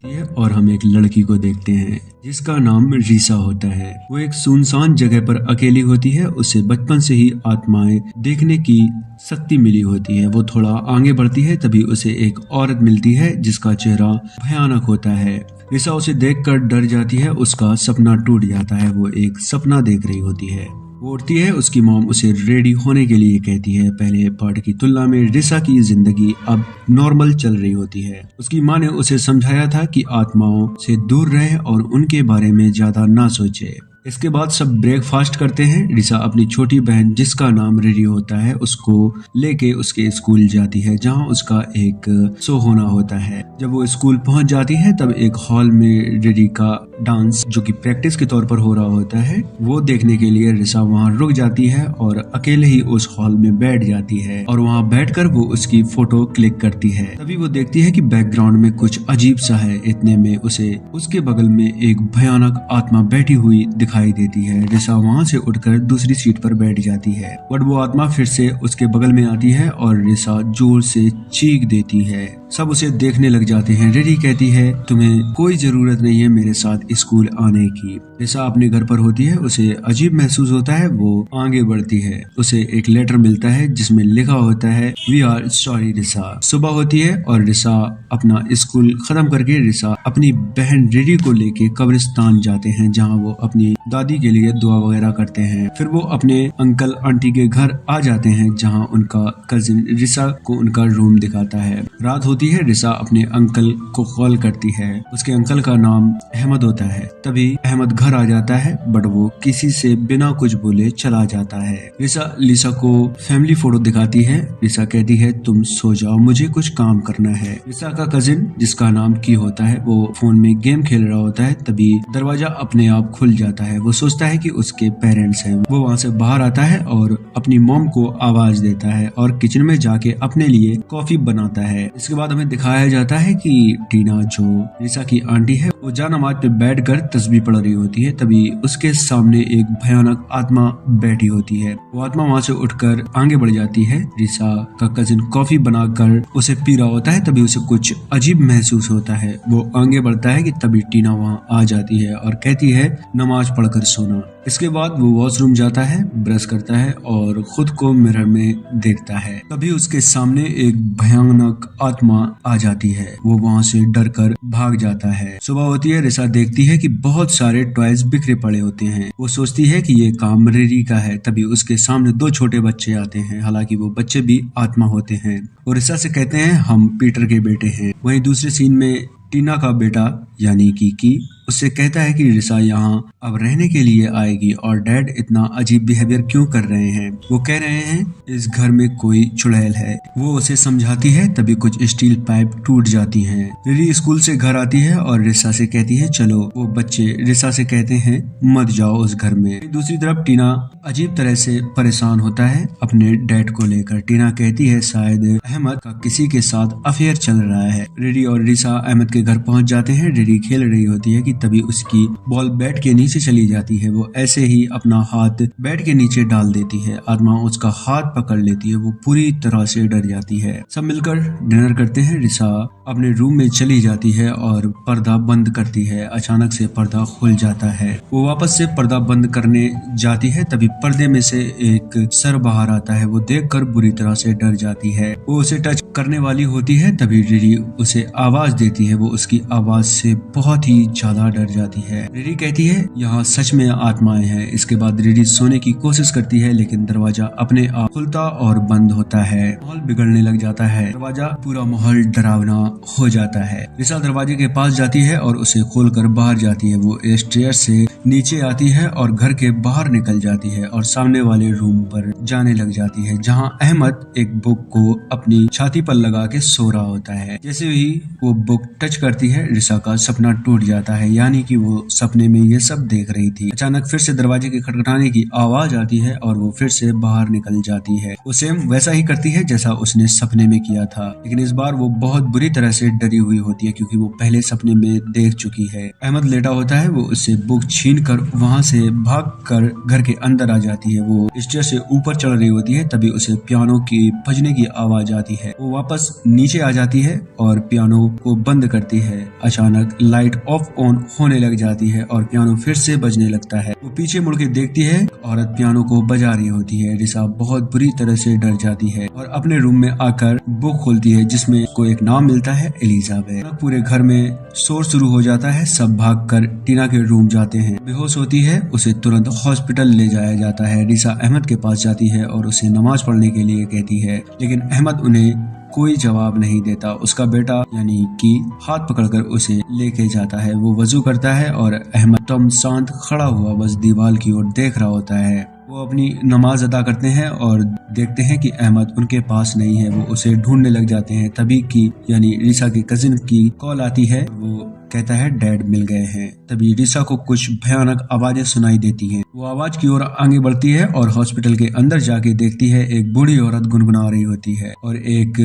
है और हम एक लड़की को देखते हैं जिसका नाम रीसा होता है। वो एक सुनसान जगह पर अकेली होती है। उसे बचपन से ही आत्माएं देखने की शक्ति मिली होती है। वो थोड़ा आगे बढ़ती है तभी उसे एक औरत मिलती है जिसका चेहरा भयानक होता है। रीसा उसे देखकर डर जाती है। उसका सपना टूट जाता है। वो एक सपना देख रही होती है। वो उठती है। उसकी मॉम उसे रेडी होने के लिए कहती है। पहले पार्ट की तुलना में रीसा की जिंदगी अब नॉर्मल चल रही होती है। उसकी माँ ने उसे समझाया था कि आत्माओं से दूर रहे और उनके बारे में ज्यादा ना सोचे। इसके बाद सब ब्रेकफास्ट करते हैं। रीसा अपनी छोटी बहन जिसका नाम रिरी होता है उसको लेके उसके स्कूल जाती है जहां उसका एक शो होना होता है। जब वो स्कूल पहुंच जाती है तब एक हॉल में रिरी का डांस जो कि प्रैक्टिस के तौर पर हो रहा होता है वो देखने के लिए रीसा वहां रुक जाती है और अकेले ही उस हॉल में बैठ जाती है और वहां बैठकर वो उसकी फोटो क्लिक करती है। तभी वो देखती है कि बैकग्राउंड में कुछ अजीब सा है। इतने में उसे उसके बगल में एक भयानक आत्मा बैठी हुई दिखाई देती है। रीसा वहां से उठकर दूसरी सीट पर बैठ जाती है बट वो आत्मा फिर से उसके बगल में आती है और रीसा जोर से चीख देती है। सब उसे देखने लग जाते हैं। रिरी कहती है तुम्हें कोई जरूरत नहीं है मेरे साथ स्कूल आने की। रीसा अपने घर पर होती है। उसे अजीब महसूस होता है। वो आगे बढ़ती है। उसे एक लेटर मिलता है जिसमें लिखा होता है वी आर सॉरी रीसा। सुबह होती है और रीसा अपना स्कूल खत्म करके रीसा अपनी बहन रिरी को लेके कब्रिस्तान जाते हैं जहाँ वो अपनी दादी के लिए दुआ वगैरह करते हैं। फिर वो अपने अंकल आंटी के घर आ जाते हैं जहाँ उनका कजिन रीसा को उनका रूम दिखाता है। रात होती है। रीसा अपने अंकल को कॉल करती है। उसके अंकल का नाम अहमद होता है। तभी अहमद घर आ जाता है बट वो किसी से बिना कुछ बोले चला जाता है। रीसा को फैमिली फोटो दिखाती है। रीसा कहती है तुम सो जाओ मुझे कुछ काम करना है। रीसा का कजिन जिसका नाम की होता है वो फोन में गेम खेल रहा होता है। तभी दरवाजा अपने आप खुल जाता है। वो सोचता है कि उसके पेरेंट्स हैं। वो वहाँ से बाहर आता है और अपनी मॉम को आवाज देता है और किचन में जाके अपने लिए कॉफी बनाता है। इसके बाद हमें दिखाया जाता है कि टीना जो रीसा की आंटी है वो जानमाज पे बैठकर तस्बीह पढ़ रही होती है। तभी उसके सामने एक भयानक आत्मा बैठी होती है। वो आत्मा वहाँ से उठकर आगे बढ़ जाती है। रीसा का कजिन कॉफी बनाकर उसे पी रहा होता है। तभी उसे कुछ अजीब महसूस होता है। वो आगे बढ़ता है कि तभी टीना वहाँ आ जाती है और कहती है नमाज पढ़कर सोना। इसके बाद वो वॉशरूम जाता है, ब्रश करता है और खुद को मिरर में देखता है। तभी उसके सामने एक भयानक आत्मा आ जाती है। वो वहाँ से डर कर भाग जाता है। सुबह होती है। रीसा देखती है कि बहुत सारे टॉयज बिखरे पड़े होते हैं। वो सोचती है कि ये काम रिरी का है। तभी उसके सामने दो छोटे बच्चे आते हैं। हालांकि वो बच्चे भी आत्मा होते हैं। वो रीसा से कहते हैं हम पीटर के बेटे हैं। वहीं दूसरे सीन में टीना का बेटा यानी कि उससे कहता है कि रीसा यहाँ अब रहने के लिए आएगी और डैड इतना अजीब बिहेवियर क्यों कर रहे हैं। वो कह रहे हैं इस घर में कोई चुड़ैल है। वो उसे समझाती है। तभी कुछ स्टील पाइप टूट जाती हैं। रिरी स्कूल से घर आती है और रीसा से कहती है चलो। वो बच्चे रीसा से कहते हैं मत जाओ उस घर में। दूसरी तरफ टीना अजीब तरह से परेशान होता है अपने डैड को लेकर। टीना कहती है शायद अहमद का किसी के साथ अफेयर चल रहा है। रिरी और रीसा अहमद के घर पहुंच जाते हैं। रिरी खेल रही होती है कि तभी उसकी बॉल बैट के नीचे चली जाती है। वो ऐसे ही अपना हाथ बैट के नीचे डाल देती है। आत्मा उसका हाथ पकड़ लेती है। वो पूरी तरह से डर जाती है। सब मिलकर डिनर करते हैं। रीसा अपने रूम में चली जाती है और पर्दा बंद करती है। अचानक से पर्दा खुल जाता है। वो वापस से पर्दा बंद करने जाती है। तभी पर्दे में से एक सर बाहर आता है। वो देखकर बुरी तरह से डर जाती है। वो उसे टच करने वाली होती है। तभी रिरी उसे आवाज देती है। वो उसकी आवाज से बहुत ही ज्यादा डर जाती है। रिरी कहती है यहाँ सच में आत्माएं हैं। इसके बाद रिरी सोने की कोशिश करती है लेकिन दरवाजा अपने आप खुलता और बंद होता है। माहौल बिगड़ने लग जाता है। दरवाजा पूरा माहौल डरावना हो जाता है। रीसा दरवाजे के पास जाती है और उसे खोलकर बाहर जाती है। वो स्टेयर से नीचे आती है और घर के बाहर निकल जाती है और सामने वाले रूम पर जाने लग जाती है जहाँ अहमद एक बुक को अपनी छाती पर लगा के सो रहा होता है। जैसे ही वो बुक टच करती है रीसा का सपना टूट जाता है। यानी कि वो सपने में ये सब देख रही थी। अचानक फिर से दरवाजे के खटखटाने की आवाज आती है और वो फिर से बाहर निकल जाती है। वो सेम वैसा ही करती है जैसा उसने सपने में किया था, लेकिन इस बार वो बहुत बुरी तरह से डरी हुई होती है क्योंकि वो पहले सपने में देख चुकी है। अहमद लेटा होता है, वो उससे बुक छीन कर वहाँ से भाग कर घर के अंदर आ जाती है। वो स्टेयर से ऊपर चढ़ रही होती है, तभी उसे पियानो की बजने की आवाज आती है। वो वापस नीचे आ जाती है और पियानो को बंद करती है। अचानक लाइट ऑफ ऑन होने लग जाती है और पियानो फिर से बजने लगता है। वो पीछे मुड़ के देखती है, औरत पियानो को बजा रही होती है। रिसा बहुत बुरी तरह से डर जाती है और अपने रूम में आकर बुक खोलती है जिसमें को एक नाम मिलता है, एलिजाबेथ। पूरे घर में शोर शुरू हो जाता है। सब भागकर टीना के रूम जाते हैं। बेहोश होती है, उसे तुरंत हॉस्पिटल ले जाया जाता है। रिसा अहमद के पास जाती है और उसे नमाज पढ़ने के लिए कहती है, लेकिन अहमद उन्हें कोई जवाब नहीं देता। उसका बेटा यानी कि हाथ पकड़कर उसे लेके जाता है। वो वजू करता है और अहमद तम शांत खड़ा हुआ बस दीवार की ओर देख रहा होता है। वो अपनी नमाज अदा करते हैं और देखते हैं कि अहमद उनके पास नहीं है। वो उसे ढूंढने लग जाते हैं। तभी की यानी रिसा के कजिन की कॉल आती है। वो कहता है डैड मिल गए हैं। तभी रिसा को कुछ भयानक आवाजें सुनाई देती हैं। वो आवाज की ओर आगे बढ़ती है और हॉस्पिटल के अंदर जाके देखती है एक बूढ़ी औरत गुनगुना रही होती है और एक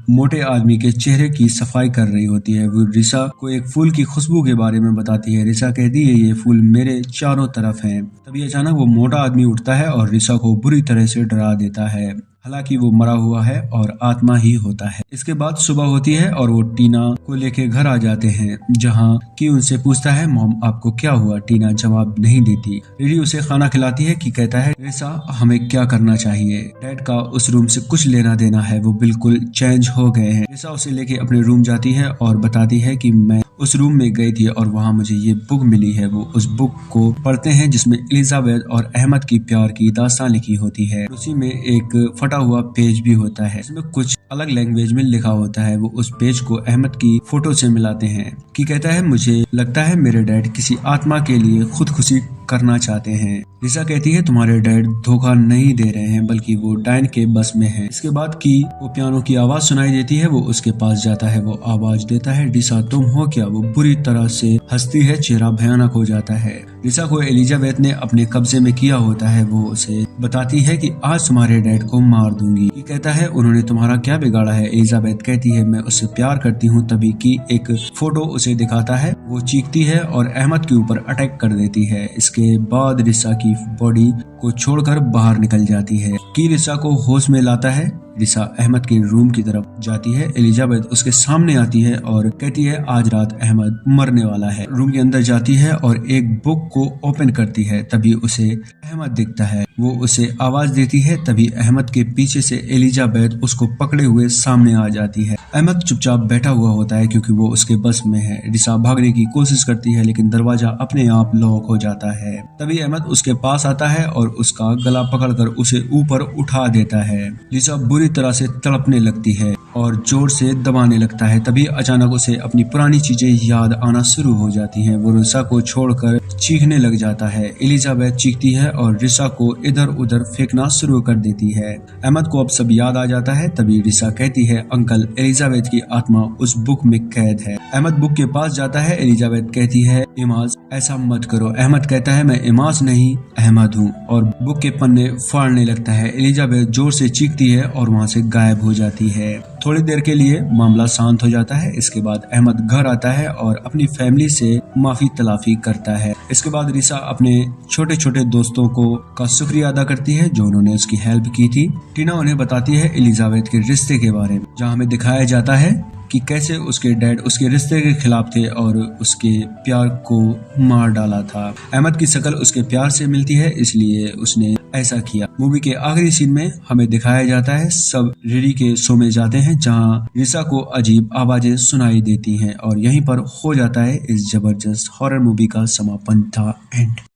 मोटे आदमी के चेहरे की सफाई कर रही होती है। वो रिसा को एक फूल की खुशबू के बारे में बताती है। रिसा कहती है ये फूल मेरे चारों तरफ हैं। तभी अचानक वो मोटा आदमी उठता है और रिसा को बुरी तरह से डरा देता है। हालांकि वो मरा हुआ है और आत्मा ही होता है। इसके बाद सुबह होती है और वो टीना को लेके घर आ जाते हैं, जहाँ की उनसे पूछता है मॉम आपको क्या हुआ। टीना जवाब नहीं देती। रिडी उसे खाना खिलाती है कि कहता है रिसा हमें क्या करना चाहिए। डैड का उस रूम से कुछ लेना देना है, वो बिल्कुल चेंज हो गए हैं। रिसा उसे लेके अपने रूम जाती है और बताती है कि मैं उस रूम में गई थी और वहाँ मुझे ये बुक मिली है। वो उस बुक को पढ़ते हैं जिसमें एलिजाबेथ और अहमद की प्यार की दास्तान लिखी होती है। उसी में एक फटा हुआ पेज भी होता है जिसमें कुछ अलग लैंग्वेज में लिखा होता है। वो उस पेज को अहमद की फोटो से मिलाते हैं कि कहता है मुझे लगता है मेरे डैड किसी आत्मा के लिए खुदकुशी करना चाहते हैं। रिसा कहती है तुम्हारे डैड धोखा नहीं दे रहे हैं बल्कि वो डायन के बस में है। इसके बाद की वो पियानो की आवाज सुनाई देती है। वो उसके पास जाता है। वो आवाज देता है रिसा तुम हो क्या। वो बुरी तरह से हंसती है, चेहरा भयानक हो जाता है। रिसा को एलिजाबेथ ने अपने कब्जे में किया होता है। वो उसे बताती है कि आज तुम्हारे डैड को मार दूंगी। ये कहता है उन्होंने तुम्हारा क्या बिगाड़ा है। एलिजाबेथ कहती है मैं उससे प्यार करती हूँ। तभी की एक फोटो उसे दिखाता है। वो चीखती है और अहमद के ऊपर अटैक कर देती है। इसके बाद रिसा की बॉडी को छोड़कर बाहर निकल जाती है। की रिसा को होश में लाता है। रिसा अहमद के रूम की तरफ जाती है। एलिजाबेथ उसके सामने आती है और कहती है आज रात अहमद मरने वाला है। रूम के अंदर जाती है और एक बुक को ओपन करती है। तभी उसे अहमद दिखता है। वो उसे आवाज देती है। तभी अहमद के पीछे से एलिजाबेथ उसको पकड़े हुए सामने आ जाती है। अहमद चुपचाप बैठा हुआ होता है क्योंकि वो उसके बस में है। रिसा भागने की कोशिश करती है लेकिन दरवाजा अपने आप लॉक हो जाता है। तभी अहमद उसके पास आता है और उसका गला पकड़कर उसे ऊपर उठा देता है। रिसा बुरी तरह से तड़पने लगती है और जोर से दबाने लगता है। तभी अचानक उसे अपनी पुरानी चीजें याद आना शुरू हो जाती हैं। वो रिसा को छोड़कर चीखने लग जाता है। एलिजाबेथ चीखती है और रिसा को इधर उधर फेंकना शुरू कर देती है। अहमद को अब सब याद आ जाता है। तभी रिसा कहती है अंकल एलिजाबेथ की आत्मा उस बुक में कैद है। अहमद बुक के पास जाता है। एलिजाबेथ कहती है इमाज ऐसा मत करो। अहमद कहता है मैं इमाज नहीं अहमद हूँ और बुक के पन्ने फाड़ने लगता है। एलिजाबेथ जोर से चीखती है और वहाँ से गायब हो जाती है। थोड़ी देर के लिए मामला शांत हो जाता है। इसके बाद अहमद घर आता है और अपनी फैमिली से माफी तलाफी करता है। इसके बाद रिसा अपने छोटे छोटे दोस्तों को का शुक्रिया अदा करती है जो उन्होंने उसकी हेल्प की थी। टीना उन्हें बताती है एलिजाबेथ के रिश्ते के बारे में, जहाँ हमें दिखाया जाता है कि कैसे उसके डैड उसके रिश्ते के खिलाफ थे और उसके प्यार को मार डाला था। अहमद की शक्ल उसके प्यार से मिलती है इसलिए उसने ऐसा किया। मूवी के आखिरी सीन में हमें दिखाया जाता है सब रेडी के शो में जाते हैं जहां रिसा को अजीब आवाजें सुनाई देती हैं और यहीं पर हो जाता है इस जबरदस्त हॉरर मूवी का समापन था एंड।